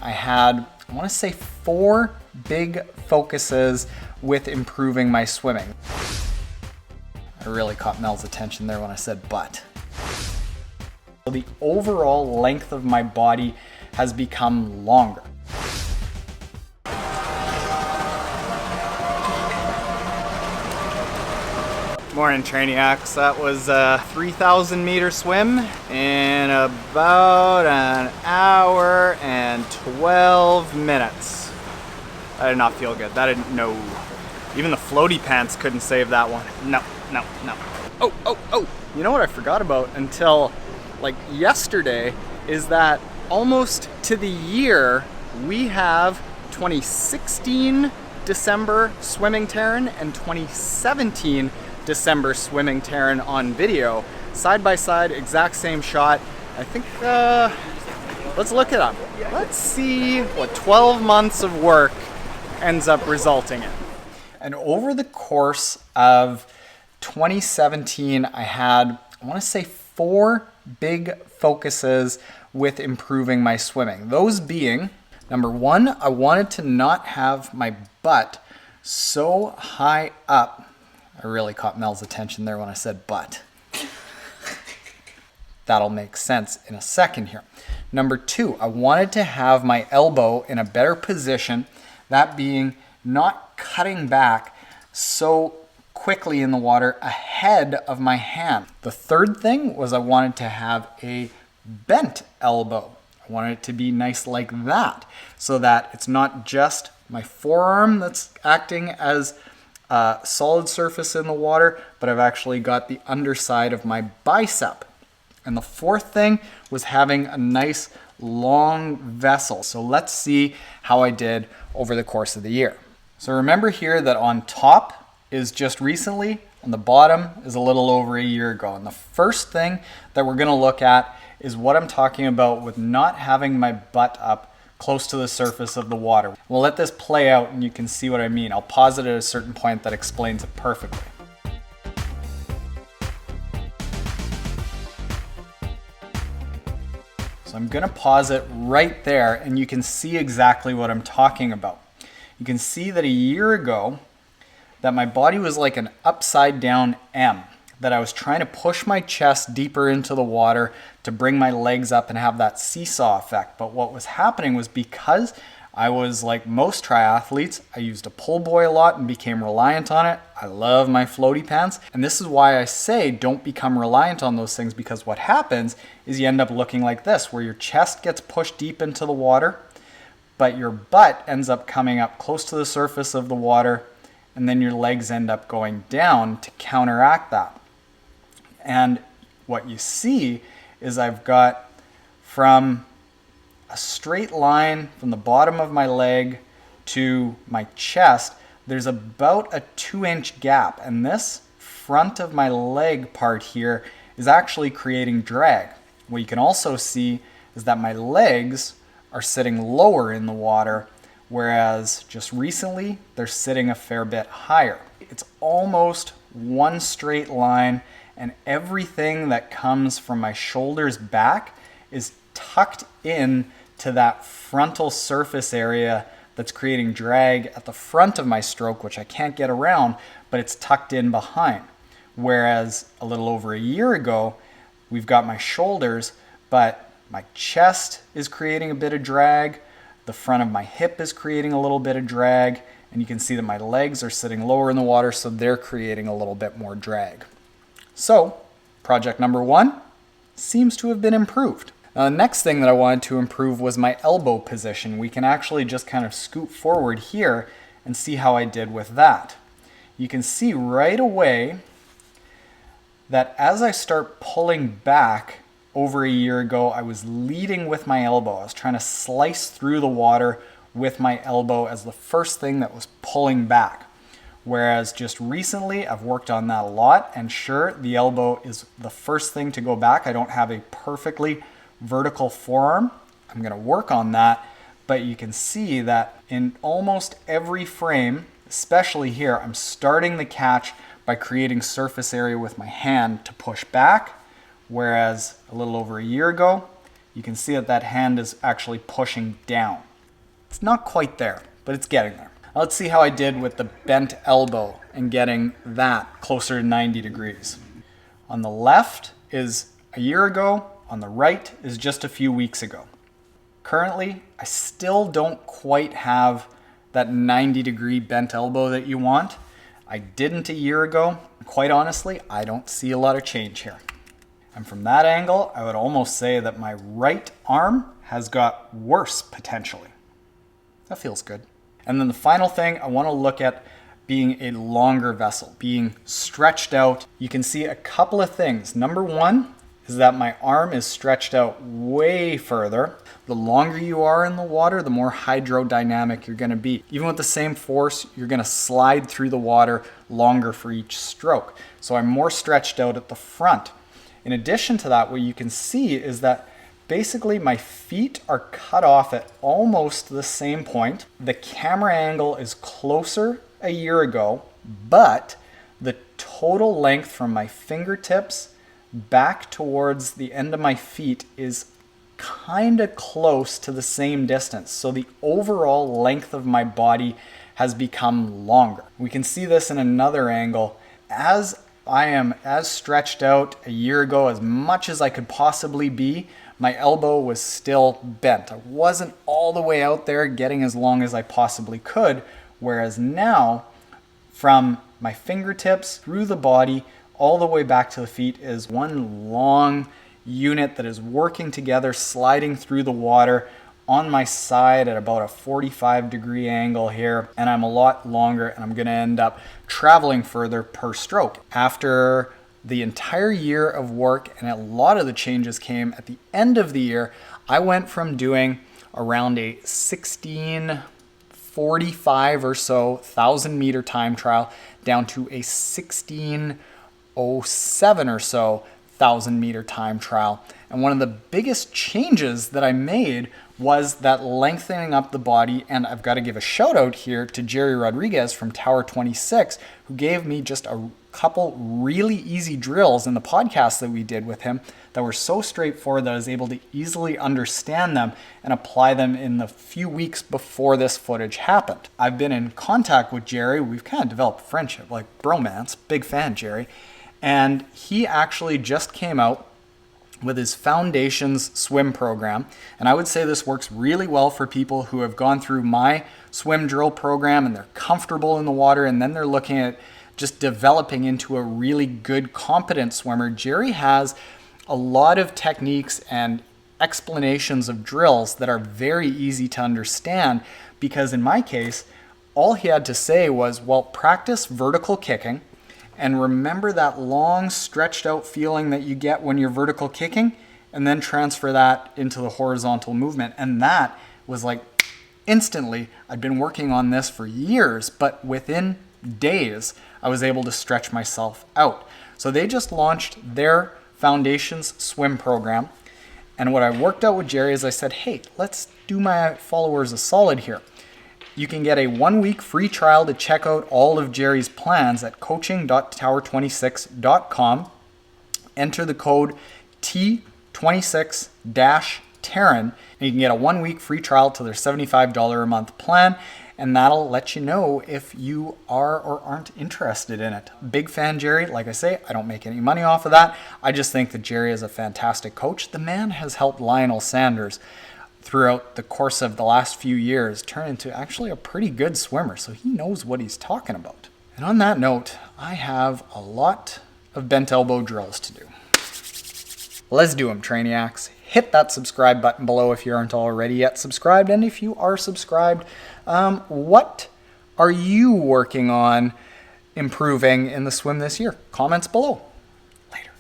I had, I want to say, 4 big focuses with improving my swimming. I really caught Mel's attention there when I said but. So the overall length of my body has become longer. Morning, Trainiacs. That was a 3,000 meter swim in about an hour and 12 minutes. That did not feel good. That didn't, no. Even the floaty pants couldn't save that one. No. Oh. You know what I forgot about until like yesterday is that almost to the year we have 2016 December swimming Taren and 2017 December swimming Taren on video. Side by side, exact same shot. I think, let's look it up. Let's see what 12 months of work ends up resulting in. And over the course of 2017, I had, I want to say, 4 big focuses with improving my swimming. Those being, number 1, I wanted to not have my butt so high up. I really caught Mel's attention there when I said but. That'll make sense in a second here. Number 2, I wanted to have my elbow in a better position, that being not cutting back so quickly in the water ahead of my hand. The third thing was I wanted to have a bent elbow. I wanted it to be nice like that, so that it's not just my forearm that's acting as a solid surface in the water, but I've actually got the underside of my bicep. And the fourth thing was having a nice long vessel. So let's see how I did over the course of the year. So remember here that on top is just recently, on the bottom is a little over a year ago. And the first thing that we're gonna look at is what I'm talking about with not having my butt up close to the surface of the water. We'll let this play out and you can see what I mean. I'll pause it at a certain point that explains it perfectly. So I'm gonna pause it right there and you can see exactly what I'm talking about. You can see that a year ago, that my body was like an upside down M, that I was trying to push my chest deeper into the water to bring my legs up and have that seesaw effect. But what was happening was, because I was like most triathletes, I used a pull buoy a lot and became reliant on it. I love my floaty pants. And this is why I say don't become reliant on those things, because what happens is you end up looking like this, where your chest gets pushed deep into the water, but your butt ends up coming up close to the surface of the water, and then your legs end up going down to counteract that. And what you see is I've got from a straight line from the bottom of my leg to my chest, there's about a 2-inch gap. And this front of my leg part here is actually creating drag. What you can also see is that my legs are sitting lower in the water, whereas just recently they're sitting a fair bit higher. It's almost one straight line, and everything that comes from my shoulders back is tucked in to that frontal surface area that's creating drag at the front of my stroke, which I can't get around, but it's tucked in behind. Whereas a little over a year ago, we've got my shoulders, but my chest is creating a bit of drag, the front of my hip is creating a little bit of drag, and you can see that my legs are sitting lower in the water, so they're creating a little bit more drag. So, project number 1 seems to have been improved. Now, the next thing that I wanted to improve was my elbow position. We can actually just kind of scoot forward here and see how I did with that. You can see right away that as I start pulling back, over a year ago, I was leading with my elbow. I was trying to slice through the water with my elbow as the first thing that was pulling back. Whereas just recently, I've worked on that a lot, and sure, the elbow is the first thing to go back. I don't have a perfectly vertical forearm. I'm gonna work on that, but you can see that in almost every frame, especially here, I'm starting the catch by creating surface area with my hand to push back. Whereas a little over a year ago, you can see that that hand is actually pushing down. It's not quite there, but it's getting there. Now let's see how I did with the bent elbow and getting that closer to 90 degrees. On the left is a year ago, on the right is just a few weeks ago. Currently, I still don't quite have that 90-degree bent elbow that you want. I didn't a year ago. Quite honestly, I don't see a lot of change here. And from that angle, I would almost say that my right arm has got worse potentially. That feels good. And then the final thing, I want to look at being a longer vessel, being stretched out. You can see a couple of things. Number one is that my arm is stretched out way further. The longer you are in the water, the more hydrodynamic you're going to be. Even with the same force, you're going to slide through the water longer for each stroke. So I'm more stretched out at the front. In addition to that, what you can see is that basically my feet are cut off at almost the same point. The camera angle is closer a year ago, but the total length from my fingertips back towards the end of my feet is kind of close to the same distance. So the overall length of my body has become longer. We can see this in another angle. As I am as stretched out a year ago as much as I could possibly be, my elbow was still bent. I wasn't all the way out there getting as long as I possibly could, whereas now from my fingertips through the body all the way back to the feet is one long unit that is working together, sliding through the water on my side at about a 45-degree angle here, and I'm a lot longer, and I'm going to end up traveling further per stroke. After the entire year of work, and a lot of the changes came at the end of the year, I went from doing around a 1645 or so 1,000-meter time trial down to a 1607 or so 1,000-meter time trial. And one of the biggest changes that I made was that lengthening up the body. And I've got to give a shout out here to Jerry Rodriguez from Tower 26, who gave me just a couple really easy drills in the podcast that we did with him that were so straightforward that I was able to easily understand them and apply them in the few weeks before this footage happened. I've been in contact with Jerry. We've kind of developed a friendship, like bromance. Big fan, Jerry. And he actually just came out with his Foundations swim program. And I would say this works really well for people who have gone through my swim drill program and they're comfortable in the water, and then they're looking at just developing into a really good, competent swimmer. Jerry has a lot of techniques and explanations of drills that are very easy to understand, because in my case, all he had to say was, well, practice vertical kicking and remember that long stretched out feeling that you get when you're vertical kicking, and then transfer that into the horizontal movement. And that was like instantly. I'd been working on this for years, but within days, I was able to stretch myself out. So they just launched their Foundations swim program. And what I worked out with Jerry is I said, hey, let's do my followers a solid here. You can get a 1-week free trial to check out all of Jerry's plans at coaching.tower26.com. Enter the code T26-Taren, and you can get a 1-week free trial to their $75 a month plan. And that'll let you know if you are or aren't interested in it. Big fan, Jerry. Like I say, I don't make any money off of that. I just think that Jerry is a fantastic coach. The man has helped Lionel Sanders throughout the course of the last few years turn into actually a pretty good swimmer. So he knows what he's talking about. And on that note, I have a lot of bent elbow drills to do. Let's do them, Trainiacs. Hit that subscribe button below if you aren't already yet subscribed. And if you are subscribed, what are you working on improving in the swim this year? Comments below. Later.